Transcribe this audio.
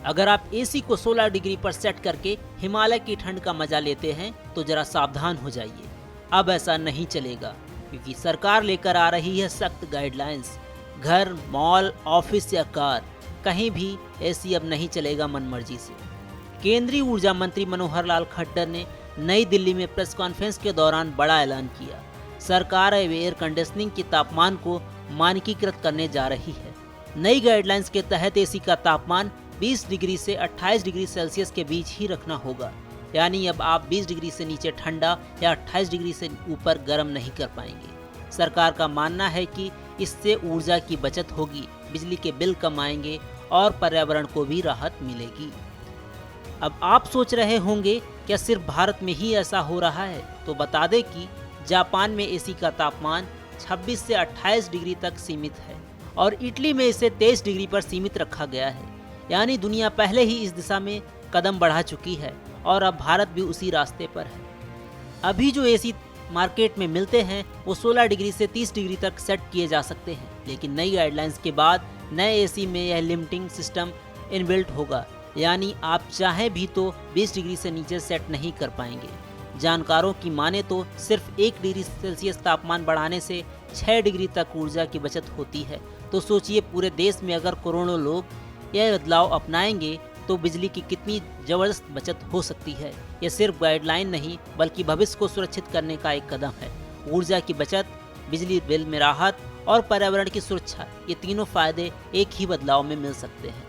अगर आप एसी को 16 डिग्री पर सेट करके हिमालय की ठंड का मजा लेते हैं तो जरा सावधान हो जाइए। अब ऐसा नहीं चलेगा, क्योंकि सरकार लेकर आ रही है सख्त गाइडलाइंस। घर, मॉल, ऑफिस या कार, कहीं भी एसी अब नहीं चलेगा मनमर्जी से। केंद्रीय ऊर्जा मंत्री मनोहर लाल खट्टर ने नई दिल्ली में प्रेस कॉन्फ्रेंस के दौरान बड़ा ऐलान किया। सरकार अब एयर कंडीशनिंग के तापमान को मानकीकृत करने जा रही है। नई गाइडलाइंस के तहत एसी का तापमान 20 डिग्री से 28 डिग्री सेल्सियस के बीच ही रखना होगा। यानी अब आप 20 डिग्री से नीचे ठंडा या 28 डिग्री से ऊपर गर्म नहीं कर पाएंगे। सरकार का मानना है कि इससे ऊर्जा की बचत होगी, बिजली के बिल कम आएंगे और पर्यावरण को भी राहत मिलेगी। अब आप सोच रहे होंगे क्या सिर्फ भारत में ही ऐसा हो रहा है? तो बता दें कि जापान में एसी का तापमान 26 से 28 डिग्री तक सीमित है और इटली में इसे 23 डिग्री पर सीमित रखा गया है। यानी दुनिया पहले ही इस दिशा में कदम बढ़ा चुकी है और अब भारत भी उसी रास्ते पर है। अभी जो एसी मार्केट में मिलते हैं वो 16 डिग्री से 30 डिग्री तक सेट किए जा सकते हैं, लेकिन नई गाइडलाइंस के बाद नए एसी में यह लिमिटिंग सिस्टम इनबिल्ट होगा। यानी आप चाहें भी तो 20 डिग्री से नीचे सेट नहीं कर पाएंगे। जानकारों की माने तो सिर्फ 1 डिग्री सेल्सियस तापमान बढ़ाने से 6 डिग्री तक ऊर्जा की बचत होती है। तो सोचिए पूरे देश में अगर करोड़ों लोग यह बदलाव अपनाएंगे तो बिजली की कितनी ज़बरदस्त बचत हो सकती है। यह सिर्फ गाइडलाइन नहीं बल्कि भविष्य को सुरक्षित करने का एक कदम है। ऊर्जा की बचत, बिजली बिल में राहत और पर्यावरण की सुरक्षा, ये तीनों फायदे एक ही बदलाव में मिल सकते हैं।